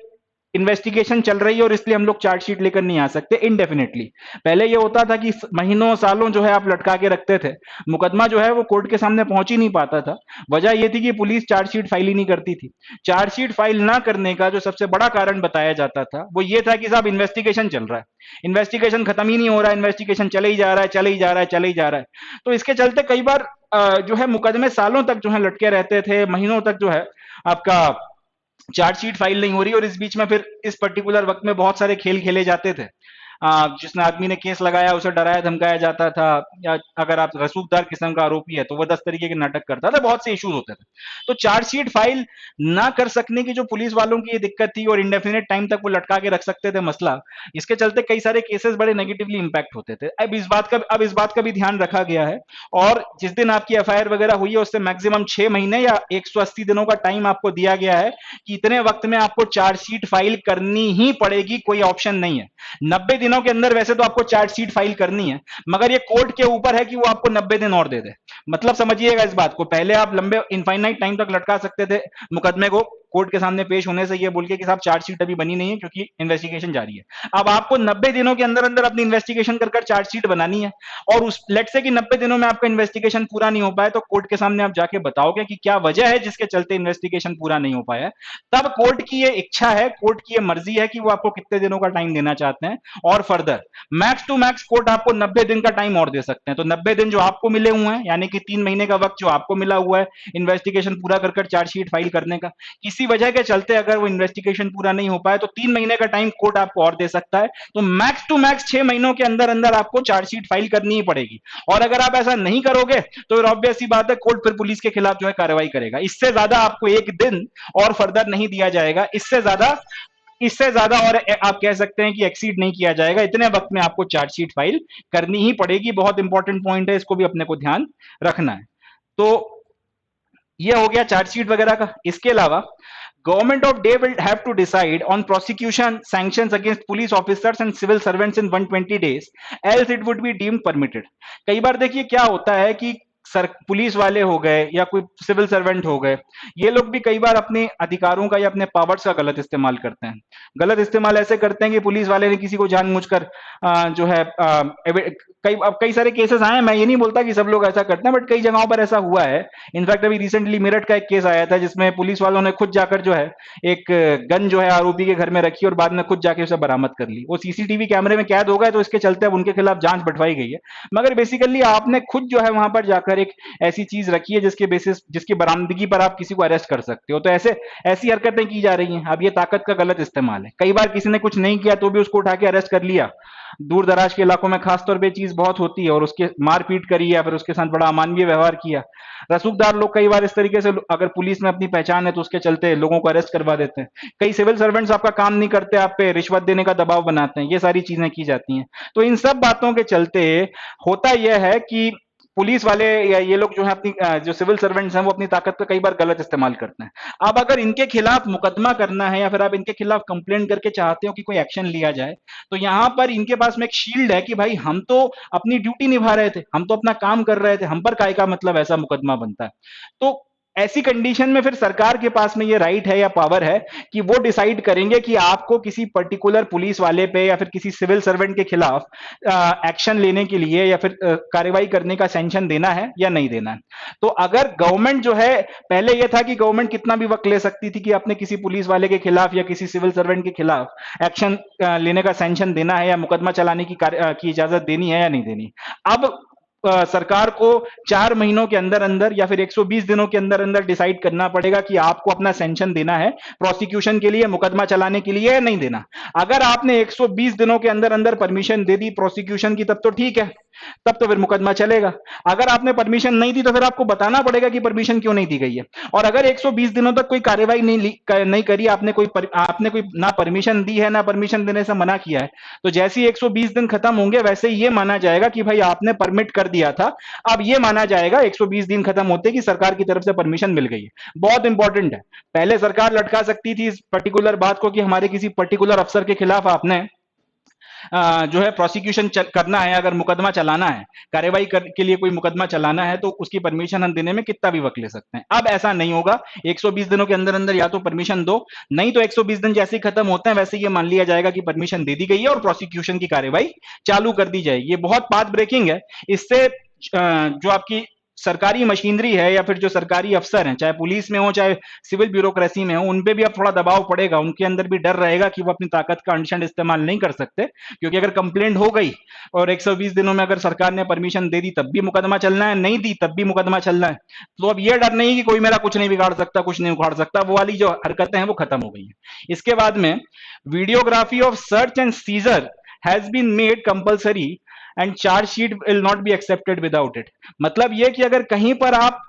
इन्वेस्टिगेशन चल रही है और इसलिए हम लोग चार्जशीट लेकर नहीं आ सकते इनडेफिनेटली। पहले ये होता था कि महीनों सालों जो है आप लटका के रखते थे, मुकदमा जो है वो कोर्ट के सामने पहुंच ही नहीं पाता था। वजह ये थी कि पुलिस चार्जशीट फाइल ही नहीं करती थी। चार्जशीट फाइल ना करने का जो सबसे बड़ा कारण बताया जाता था वो ये था कि साहब इन्वेस्टिगेशन चल रहा है, इन्वेस्टिगेशन खत्म ही नहीं हो रहा है, इन्वेस्टिगेशन चले ही जा रहा है, चले ही जा रहा है, चले ही जा रहा है। तो इसके चलते कई बार जो है मुकदमे सालों तक जो है लटके रहते थे, महीनों तक जो है आपका चार्जशीट फाइल नहीं हो रही और इस बीच में फिर इस पर्टिकुलर वक्त में बहुत सारे खेल खेले जाते थे। जिसने आदमी ने केस लगाया उसे डराया धमकाया जाता था, या अगर आप रसूखदार किस्म का आरोपी है तो वो 10 तरीके के नाटक करता था, बहुत से इश्यूज होते थे। तो चार्जशीट फाइल ना कर सकने की जो पुलिस वालों की ये दिक्कत थी और इंडेफिनिट टाइम तक वो लटका के रख सकते थे मसला, इसके चलते कई सारे केसेस बड़े नेगेटिवली इंपैक्ट होते थे। अब इस बात का भी ध्यान रखा गया है और जिस दिन आपकी एफआईआर वगैरह हुई है उससे मैक्सिमम 6 महीने या 180 दिनों का टाइम आपको दिया गया है कि इतने वक्त में आपको चार्जशीट फाइल करनी ही पड़ेगी, कोई ऑप्शन नहीं है। 90 दिनों के अंदर वैसे तो आपको चार्जशीट फाइल करनी है, मगर ये कोर्ट के ऊपर है कि वो आपको 90 दिन और दे दे। मतलब समझिएगा इस बात को, पहले आप लंबे इनफाइनाइट टाइम तक लटका सकते थे मुकदमे को कोर्ट के सामने पेश होने से ये बोल के कि साहब चार्जशीट अभी बनी नहीं है क्योंकि इन्वेस्टिगेशन जारी है। अब आपको 90 दिनों के अंदर अंदर अपनी इन्वेस्टिगेशन कर चार्जशीट बनानी है और उस लेट से कि 90 दिनों में आपका इन्वेस्टिगेशन पूरा नहीं हो पाए तो कोर्ट के सामने आप जाके बताओगे कि क्या वजह है जिसके चलते इन्वेस्टिगेशन पूरा नहीं हो पाया है। तब कोर्ट की ये इच्छा है, कोर्ट की ये मर्जी है कि वो आपको कितने दिनों का टाइम देना चाहते हैं और further max to max court आपको 90 दिन का टाइम और दे सकते हैं। तो 90 दिन जो आपको मिले हुए हैं यानी कि 3 महीने का वक्त जो आपको मिला हुआ है इन्वेस्टिगेशन पूरा कर चार्जशीट फाइल करने का, किसी वजह के चलते अगर वो इन्वेस्टिगेशन पूरा नहीं हो पाए तो 3 महीने का टाइम कोर्ट आपको और दे सकता है। तो मैक्स टू मैक्स 6 महीनों के अंदर अंदर आपको चार्जशीट फाइल करनी ही पड़ेगी और अगर आप ऐसा नहीं करोगे तो फिर ऑब्वियस सी बात है कोर्ट फिर पुलिस के खिलाफ जो है कार्रवाई करेगा। इससे ज्यादा आपको 1 दिन और फर्दर नहीं दिया जाएगा, इससे ज्यादा और आप कह सकते हैं कि एक्सीड नहीं किया जाएगा। इतने वक्त में आपको चार्जशीट फाइल करनी ही पड़ेगी। बहुत इंपॉर्टेंट पॉइंट है, इसको भी अपने को ध्यान रखना है। तो ये हो गया चार्जशीट वगैरह का। इसके अलावा government of day will have to decide on prosecution sanctions against police officers and civil servants in 120 days else it would be deemed permitted. कई बार देखिए क्या होता है कि सर पुलिस वाले हो गए या कोई सिविल सर्वेंट हो गए, ये लोग भी कई बार अपने अधिकारों का या अपने पावर्स का गलत इस्तेमाल करते हैं। गलत इस्तेमाल ऐसे करते हैं कि पुलिस वाले ने किसी को जानबूझकर जो है कई सारे केसेस आए हैं। मैं ये नहीं बोलता कि सब लोग ऐसा करते हैं बट कई जगहों पर ऐसा हुआ है। इनफैक्ट अभी रिसेंटली मेरठ का एक केस आया था जिसमें पुलिस वालों ने खुद जाकर जो है एक गन जो है आरोपी के घर में रखी और बाद में खुद जाके उसे बरामद कर ली। वो सीसीटीवी कैमरे में कैद हो गए तो इसके चलते अब उनके खिलाफ जांच बढ़वाई गई है। मगर बेसिकली आपने खुद जो है वहां पर जाकर एक ऐसी चीज रखी है जिसकी बरामदगी पर आप किसी को अरेस्ट कर सकते हो। तो ऐसे ऐसी हरकतें की जा रही हैं। अब ये ताकत का गलत इस्तेमाल है। कई बार किसी ने कुछ नहीं किया तो भी उसको उठा के अरेस्ट कर लिया। दूर दराज के इलाकों में खासतौर पे चीज बहुत होती है, और उसके मारपीट करी या फिर उसके साथ बड़ा अमानवीय व्यवहार किया। रसूखदार लोग कई बार इस तरीके से, अगर पुलिस में अपनी पहचान है तो उसके चलते लोगों को अरेस्ट करवा देते हैं। कई सिविल सर्वेंट्स आपका काम नहीं करते, आप पे रिश्वत देने का दबाव बनाते हैं। ये सारी चीजें की जाती हैं। तो इन सब बातों के चलते होता यह है कि पुलिस वाले या ये लोग जो है अपनी जो सिविल सर्वेंट्स हैं वो अपनी ताकत का कई बार गलत इस्तेमाल करते हैं। अब अगर इनके खिलाफ मुकदमा करना है या फिर आप इनके खिलाफ कंप्लेंट करके चाहते हो कि कोई एक्शन लिया जाए, तो यहां पर इनके पास में एक शील्ड है कि भाई हम तो अपनी ड्यूटी निभा रहे थे, हम तो अपना काम कर रहे थे, हम पर काय का मतलब ऐसा मुकदमा बनता है। तो ऐसी कंडीशन में फिर सरकार के पास में ये राइट है या पावर है कि वो डिसाइड करेंगे कि आपको किसी पर्टिकुलर पुलिस वाले पे या फिर किसी सिविल सर्वेंट के खिलाफ एक्शन लेने के लिए या फिर कार्रवाई करने का सैंक्शन देना है या नहीं देना है। तो अगर गवर्नमेंट जो है, पहले यह था कि गवर्नमेंट कितना भी वक्त ले सकती थी कि अपने किसी पुलिस वाले के खिलाफ या किसी सिविल सर्वेंट के खिलाफ एक्शन लेने का सैंक्शन देना है या मुकदमा चलाने की इजाजत देनी है या नहीं देनी। अब सरकार को 4 महीनों के अंदर अंदर या फिर 120 दिनों के अंदर अंदर डिसाइड करना पड़ेगा कि आपको अपना सैंक्शन देना है प्रोसिक्यूशन के लिए, मुकदमा चलाने के लिए, या नहीं देना। अगर आपने 120 दिनों के अंदर अंदर परमिशन दे दी प्रोसिक्यूशन की, तब तो ठीक है, तब तो फिर मुकदमा चलेगा। अगर आपने परमिशन नहीं दी तो फिर आपको बताना पड़ेगा कि परमिशन क्यों नहीं दी गई है। और अगर 120 दिनों तक कोई कार्रवाई नहीं करी, आपने कोई ना परमिशन दी है ना परमिशन देने से मना किया है, तो जैसे ही 120 दिन खत्म होंगे वैसे ही ये माना जाएगा कि भाई आपने परमिट कर दिया था। अब ये माना जाएगा 120 दिन खत्म होते कि सरकार की तरफ से परमिशन मिल गई है। बहुत इंपॉर्टेंट है। पहले सरकार लटका सकती थी इस पर्टिकुलर बात को कि हमारे किसी पर्टिकुलर अफसर के खिलाफ आपने जो है प्रोसिक्यूशन करना है, अगर मुकदमा चलाना है, कार्रवाई के लिए कोई मुकदमा चलाना है, तो उसकी परमिशन हम देने में कितना भी वक्त ले सकते हैं। अब ऐसा नहीं होगा। 120 दिनों के अंदर अंदर या तो परमिशन दो, नहीं तो 120 दिन जैसे ही खत्म होते हैं वैसे ये मान लिया जाएगा कि परमिशन दे दी गई है और प्रोसिक्यूशन की कार्रवाई चालू कर दी जाएगी। ये बहुत पाथ ब्रेकिंग है। इससे जो आपकी सरकारी मशीनरी है या फिर जो सरकारी अफसर हैं, चाहे पुलिस में हो चाहे सिविल ब्यूरोक्रेसी में हो, उन पे भी अब थोड़ा दबाव पड़ेगा। उनके अंदर भी डर रहेगा कि वो अपनी ताकत का अनशन इस्तेमाल नहीं कर सकते, क्योंकि अगर कंप्लेंट हो गई और 120 दिनों में अगर सरकार ने परमिशन दे दी तब भी मुकदमा चलना है, नहीं दी तब भी मुकदमा चलना है। तो अब ये डर नहीं कि कोई मेरा कुछ नहीं बिगाड़ सकता, कुछ नहीं उखाड़ सकता, वो वाली जो हरकतें हैं वो खत्म हो गई हैं। इसके बाद में videography of search and seizure has been made compulsory and charge sheet will not be accepted without it. मतलब यह कि अगर कहीं पर आप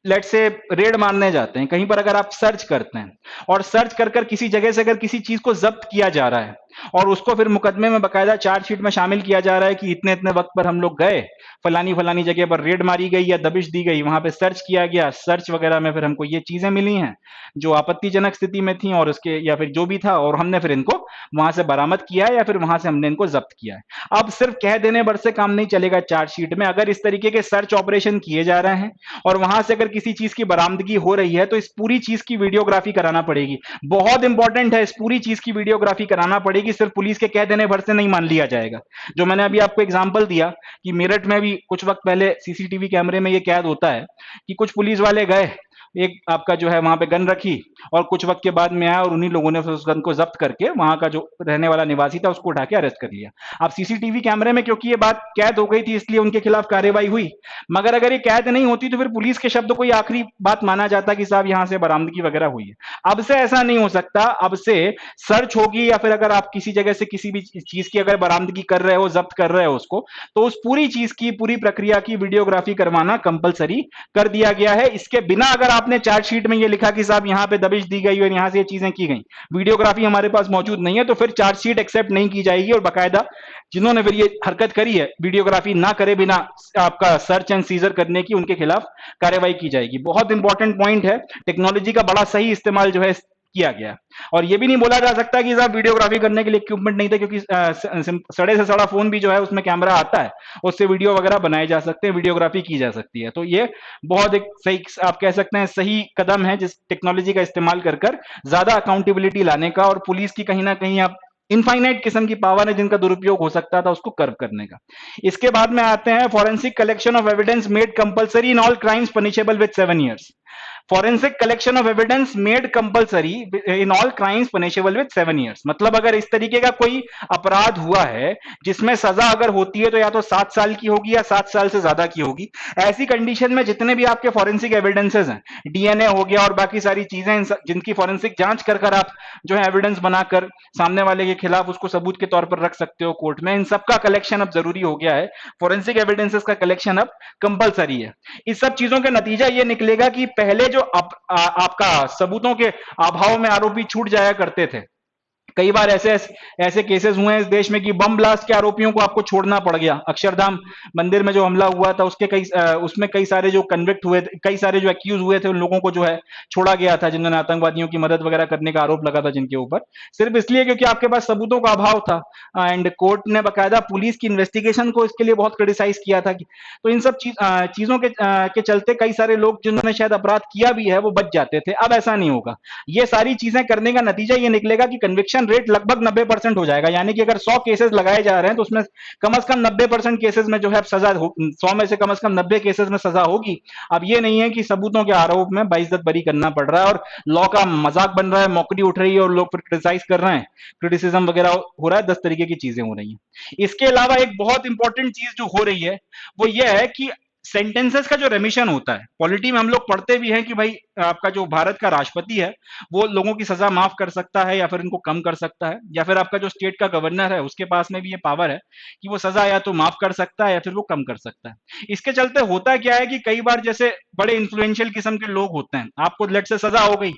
लेट से रेड मारने जाते हैं, कहीं पर अगर आप सर्च करते हैं और सर्च कर कर किसी जगह से अगर किसी चीज को जब्त किया जा रहा है और उसको फिर मुकदमे में बकायदा चार्जशीट में शामिल किया जा रहा है कि इतने इतने वक्त पर हम लोग गए, फलानी फलानी जगह पर रेड मारी गई या दबिश दी गई, वहां पे सर्च किया गया, सर्च वगैरह में फिर हमको ये चीजें मिली हैं जो आपत्तिजनक स्थिति में थी और उसके या फिर जो भी था, और हमने फिर इनको वहां से बरामद किया है या फिर वहां से हमने इनको जब्त किया है। अब सिर्फ कह देने भर से काम नहीं चलेगा चार्जशीट में। अगर इस तरीके के सर्च ऑपरेशन किए जा रहे हैं और वहां से अगर किसी चीज की बरामदगी हो रही है तो इस पूरी चीज की वीडियोग्राफी कराना पड़ेगी। बहुत इंपॉर्टेंट है, इस पूरी चीज की वीडियोग्राफी कराना पड़ेगी। सिर्फ पुलिस के कह देने भर से नहीं मान लिया जाएगा। जो मैंने अभी आपको एग्जांपल दिया कि मेरठ में भी कुछ वक्त पहले सीसीटीवी कैमरे में ये कैद होता है कि कुछ पुलिस वाले गए, एक आपका जो है वहां पे गन रखी और कुछ वक्त के बाद में आया और उन्हीं लोगों ने उस गन को जब्त करके वहां का जो रहने वाला निवासी था उसको उठा के अरेस्ट कर लिया। अब सीसीटीवी कैमरे में क्योंकि ये बात कैद हो गई थी इसलिए उनके खिलाफ कार्रवाई हुई, मगर अगर ये कैद नहीं होती तो फिर पुलिस के शब्द को ही आखिरी बात माना जाता कि साहब यहां से बरामदगी वगैरह हुई है। अब से ऐसा नहीं हो सकता। अब से सर्च होगी या फिर अगर आप किसी जगह से किसी भी चीज की अगर बरामदगी कर रहे हो, जब्त कर रहे हो उसको, तो उस पूरी चीज की पूरी प्रक्रिया की वीडियोग्राफी करवाना कंपलसरी कर दिया गया है। इसके बिना अगर आपने चार्जशीट में ये लिखा कि साहब यहां पे दबिश दी गई और यहां से ये चीजें की गई, वीडियोग्राफी हमारे पास मौजूद नहीं है, तो फिर चार्जशीट एक्सेप्ट नहीं की जाएगी और बाकायदा जिन्होंने फिर ये हरकत करी है वीडियोग्राफी ना करे बिना आपका सर्च एंड सीजर करने की, उनके खिलाफ कार्रवाई की जाएगी। बहुत इंपॉर्टेंट पॉइंट है। टेक्नोलॉजी का बड़ा सही इस्तेमाल जो है किया गया। और ये भी नहीं बोला जा सकता कि साहब वीडियोग्राफी करने के लिए इक्विपमेंट नहीं था, क्योंकि सड़े से सड़ा फोन भी जो है उसमें कैमरा आता है, उससे वीडियो वगैरह बनाए जा सकते हैं, वीडियोग्राफी की जा सकती है। तो ये बहुत एक सही, आप कह सकते हैं सही कदम है जिस टेक्नोलॉजी का इस्तेमाल कर कर ज्यादा अकाउंटेबिलिटी लाने का और पुलिस की कहीं ना कहीं आप इनफाइनाइट किस्म की पावर है जिनका दुरुपयोग हो सकता था उसको कर्व करने का। इसके बाद में आते हैं forensic collection of evidence made compulsory in all crimes punishable with 7 years। Forensic collection of evidence made compulsory in all crimes punishable with 7 years। मतलब अगर इस तरीके का कोई अपराध हुआ है जिसमें सजा अगर होती है तो या तो 7 साल की होगी या 7 साल से ज्यादा की होगी, ऐसी कंडीशन में जितने भी आपके फोरेंसिक एविडेंसेस हैं, डीएनए हो गया और बाकी सारी चीजें जिनकी फोरेंसिक जांच कर कर आप जो है एविडेंस बनाकर सामने वाले के खिलाफ उसको सबूत के तौर पर रख सकते हो कोर्ट में, इन सबका कलेक्शन अब जरूरी हो गया है। फोरेंसिक एविडेंसेस का कलेक्शन अब कंपलसरी है। इस सब चीजों का नतीजा ये निकलेगा कि पहले जो आपका सबूतों के अभाव में आरोपी छूट जाया करते थे, कई बार ऐसे ऐसे केसेस हुए हैं इस देश में कि बम ब्लास्ट के आरोपियों को आपको छोड़ना पड़ गया। अक्षरधाम मंदिर में जो हमला हुआ था उसके उसमें कई सारे जो कन्विक्ट हुए, कई सारे जो एक्यूज हुए थे, उन लोगों को जो है छोड़ा गया था जिन्होंने आतंकवादियों की मदद वगैरह करने का आरोप लगा था जिनके ऊपर, सिर्फ इसलिए क्योंकि आपके पास सबूतों का अभाव था। एंड कोर्ट ने बकायदा पुलिस की इन्वेस्टिगेशन को इसके लिए बहुत क्रिटिसाइज किया था कि, तो इन सब चीजों के चलते कई सारे लोग जिन्होंने शायद अपराध किया भी है वो बच जाते थे। अब ऐसा नहीं होगा। ये सारी चीजें करने का नतीजा ये निकलेगा कि कन्विक्शन रेट लगभग 90% हो जाएगा। यानी कि अगर 100 केसेस लगाए जा रहे हैं तो उसमें कम से कम 90% केसेस में जो है सजा 100 में से कम 90 केसेस में सजा होगी। अब ये नहीं है कि सबूतों के आरोप में बाइज्जत बरी करना पड़ रहा है और लॉ का मजाक बन रहा है, मौकड़ी उठ रही है और लोग फिर क्रिटिसाइज कर रहे हैं, क्रिटिसिज्म वगैरह हो रहा है, 10 तरीके की चीजें हो रही हैं। इसके अलावा एक बहुत इंपॉर्टेंट चीज जो हो रही है वो ये है कि सेंटेंसेस का जो रेमिशन होता है, पॉलिटी में हम लोग पढ़ते भी हैं कि भाई आपका जो भारत का राष्ट्रपति है वो लोगों की सजा माफ कर सकता है या फिर इनको कम कर सकता है, या फिर आपका जो स्टेट का गवर्नर है उसके पास में भी ये पावर है कि वो सजा या तो माफ कर सकता है या फिर वो कम कर सकता है। इसके चलते होता क्या है कि कई बार जैसे बड़े इन्फ्लुएंशियल किस्म के लोग होते हैं, आपको लेट से सजा हो गई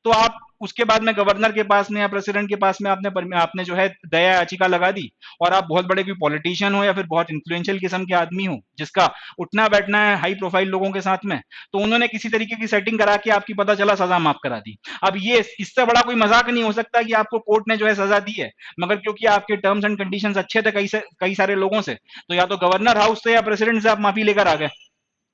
तो आप उसके बाद में गवर्नर के पास में या प्रेसिडेंट के पास में आपने जो है दया याचिका लगा दी, और आप बहुत बड़े कोई पॉलिटिशियन हो या फिर बहुत इन्फ्लुएंशियल किस्म के आदमी हो जिसका उठना बैठना है हाई प्रोफाइल लोगों के साथ में, तो उन्होंने किसी तरीके की सेटिंग करा के आपकी पता चला सजा माफ करा दी। अब ये इससे बड़ा कोई मजाक नहीं हो सकता कि आपको कोर्ट ने जो है सजा दी है, मगर क्योंकि आपके टर्म्स एंड कंडीशंस अच्छे थे कई सारे लोगों से, तो या तो गवर्नर हाउस से या प्रेसिडेंट से आप माफी लेकर आ गए।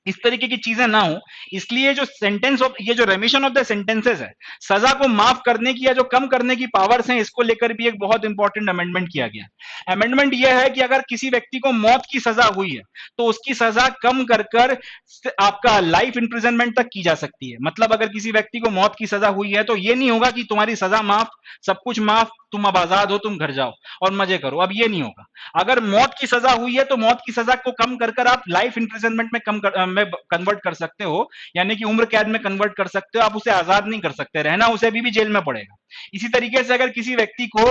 इस तरीके की चीजें ना हो, इसलिए जो सेंटेंस ऑफ ये जो रेमिशन ऑफ द सेंटेंसेस है, सजा को माफ करने की या जो कम करने की पावर्स हैं, इसको लेकर भी एक बहुत इंपॉर्टेंट अमेंडमेंट किया गया। अमेंडमेंट यह है कि अगर किसी व्यक्ति को मौत की सजा हुई है तो उसकी सजा कम कर कर आपका लाइफ इंप्रिजनमेंट तक की जा सकती है। मतलब अगर किसी व्यक्ति को मौत की सजा हुई है तो ये नहीं होगा कि तुम्हारी सजा माफ, सब कुछ माफ, तुम अब आजाद हो, तुम घर जाओ और मजे करो। अब ये नहीं होगा। अगर मौत की सजा हुई है तो मौत की सजा को कम कर कर आप लाइफ इंप्रिजनमेंट में कन्वर्ट कर सकते हो, यानी कि उम्र कैद में कन्वर्ट कर सकते हो। आप उसे आजाद नहीं कर सकते, रहना उसे अभी भी जेल में पड़ेगा। इसी तरीके से अगर किसी व्यक्ति को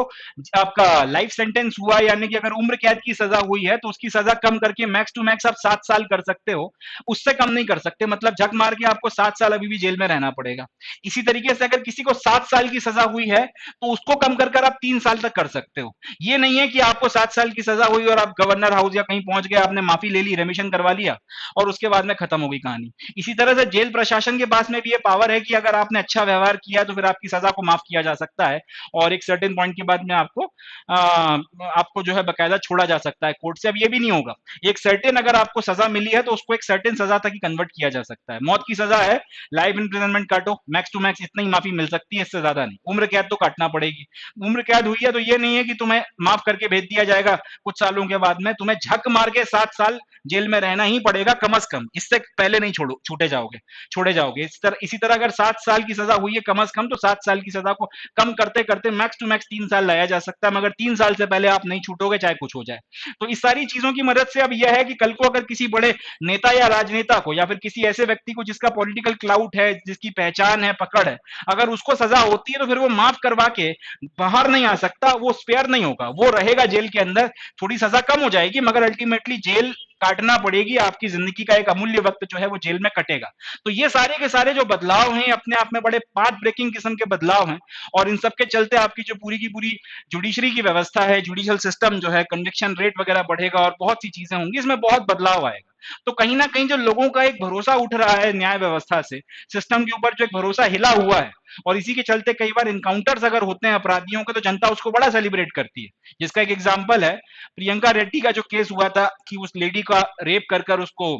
आपका लाइफ सेंटेंस हुआ, यानी कि अगर उम्र कैद की सजा हुई है तो उसकी सजा कम करके मैक्स टू मैक्स आप 7 साल कर सकते हो, उससे कम नहीं कर सकते। मतलब झक मार के आपको 7 साल अभी भी जेल में रहना पड़ेगा। इसी तरीके से अगर किसी को 7 साल की सजा हुई है तो उसको कम कर कर आप 3 साल तक कर सकते हो। ये नहीं है कि आपको 7 साल की सजा हुई और आप गवर्नर हाउस या कहीं पहुंच गए, आपने माफी ले ली, रेमिशन करवा लिया और उसके बाद में खत्म हो गई कहानी। इसी तरह से जेल प्रशासन के पास में भी ये पावर है कि अगर आपने अच्छा व्यवहार किया तो फिर आपकी सजा को माफ किया जा सकता है और एक सर्टेन पॉइंट के बाद में आपको जो है बकायदा छोड़ा जा सकता है कोर्ट से। अब ये भी नहीं होगा, एक सर्टेन अगर आपको सजा मिली है तो उसको एक सर्टेन सजा तक ही कन्वर्ट किया जा सकता है। मौत की सजा है, लाइफ इंप्रिजनमेंट काटो, मैक्स टू मैक्स इतना ही माफी मिल सकती है, इससे ज्यादा नहीं। उम्र कैद तो काटना पड़ेगी। उम्र कैद हुई है तो ये नहीं है कि तुम्हें माफ करके भेज दिया जाएगा कुछ सालों के बाद में, तुम्हें झक मार के 7 साल जेल में रहना ही पड़ेगा कम से कम, इससे पहले नहीं छोड़े जाओगे। इसी तरह अगर 7 साल की सजा हुई है कम से कम, तो 7 साल की सजा को कम करते करते मैक्स टू मैक्स 3 साल लाया जा सकता है, मगर 3 साल से पहले आप नहीं छूटोगे चाहे कुछ हो जाए। तो इस सारी चीजों की मदद से अब यह है कि कल को अगर किसी बड़े नेता या राजनेता को या फिर किसी ऐसे व्यक्ति को जिसका पॉलिटिकल क्लाउट है, जिसकी पहचान है, पकड़ है, अगर उसको सजा होती है तो फिर वो माफ करवा के बाहर नहीं आ सकता, वो स्पेयर नहीं होगा, वो रहेगा जेल के अंदर। थोड़ी सजा कम हो जाएगी मगर अल्टीमेटली जेल काटना पड़ेगी, आपकी जिंदगी का एक अमूल्य वक्त जो है वो जेल में कटेगा। तो ये सारे के सारे जो बदलाव हैं अपने आप में बड़े पाथ ब्रेकिंग किस्म के बदलाव हैं, और इन सब के चलते आपकी जो पूरी की पूरी जुडिशरी की व्यवस्था है, जुडिशियल सिस्टम जो है, कन्विक्शन रेट वगैरह बढ़ेगा और बहुत सी चीजें होंगी, इसमें बहुत बदलाव आएगा। तो कहीं ना कहीं जो लोगों का एक भरोसा उठ रहा है न्याय व्यवस्था से, सिस्टम के ऊपर जो एक भरोसा हिला हुआ है, और इसी के चलते कई बार इनकाउंटर्स अगर होते हैं अपराधियों के तो जनता उसको बड़ा सेलिब्रेट करती है। जिसका एक एग्जांपल है प्रियंका रेड्डी का जो केस हुआ था कि उस लेडी का रेप कर कर उसको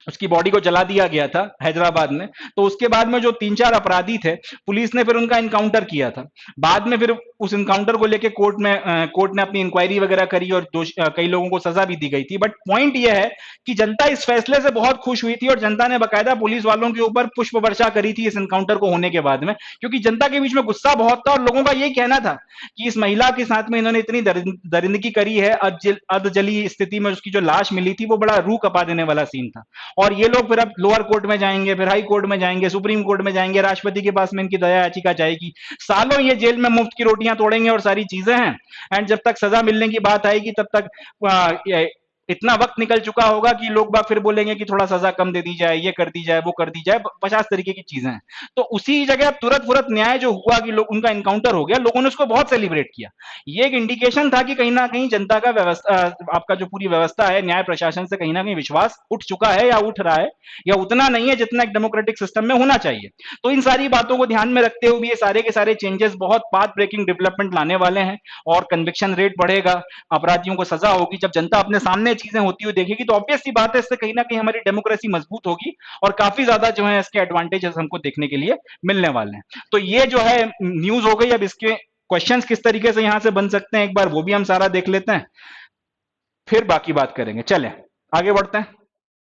उसकी बॉडी को जला दिया गया था हैदराबाद में। तो उसके बाद में जो 3-4 अपराधी थे, पुलिस ने फिर उनका इनकाउंटर किया था। बाद में फिर उस इनकाउंटर को लेके कोर्ट ने अपनी इंक्वायरी वगैरह करी और कई लोगों को सजा भी दी गई थी। बट पॉइंट यह है कि जनता इस फैसले से बहुत खुश हुई थी और जनता ने बकायदा पुलिस वालों के ऊपर पुष्प वर्षा करी थी इस इनकाउंटर को होने के बाद में, क्योंकि जनता के बीच में गुस्सा बहुत था और लोगों का यही कहना था कि इस महिला के साथ में इन्होंने इतनी दरिंदगी करी है, अधजली स्थिति में उसकी जो लाश मिली थी वो बड़ा रूह कपा देने वाला सीन था। और ये लोग फिर अब लोअर कोर्ट में जाएंगे, फिर हाई कोर्ट में जाएंगे, सुप्रीम कोर्ट में जाएंगे, राष्ट्रपति के पास में इनकी दया याचिका जाएगी, सालों ये जेल में मुफ्त की रोटियां तोड़ेंगे और सारी चीजें हैं। एंड जब तक सजा मिलने की बात आएगी तब तक इतना वक्त निकल चुका होगा कि लोग बाग फिर बोलेंगे कि थोड़ा सजा कम दे दी जाए, ये कर दी जाए, वो कर दी जाए, 50 तरीके की चीजें हैं। तो उसी जगह तुरंत फुरत न्याय जो हुआ कि लोग उनका इनकाउंटर हो गया, लोगों ने उसको बहुत सेलिब्रेट किया। ये एक इंडिकेशन था कि कहीं ना कहीं जनता का व्यवस्था, आपका जो पूरी व्यवस्था है न्याय प्रशासन से कहीं ना कहीं विश्वास उठ चुका है या उठ रहा है, या उतना नहीं है जितना एक डेमोक्रेटिक सिस्टम में होना चाहिए। तो इन सारी बातों को ध्यान में रखते हुए ये सारे के सारे चेंजेस बहुत पाथ ब्रेकिंग डेवलपमेंट लाने वाले हैं और कन्विक्शन रेट बढ़ेगा, अपराधियों को सजा होगी। जब जनता अपने सामने चीजें होती हुई देखेगी तो ऑब्वियस सी बात है इससे कहीं ना कहीं हमारी डेमोक्रेसी मजबूत होगी और काफी ज्यादा जो है इसके एडवांटेजेस हमको देखने के लिए मिलने वाले हैं। तो ये जो है न्यूज हो गई। अब इसके क्वेश्चंस किस तरीके से यहां से बन सकते हैं एक बार वो भी हम सारा देख लेते हैं, फिर बाकी बात करेंगे। चलें आगे बढ़ते हैं।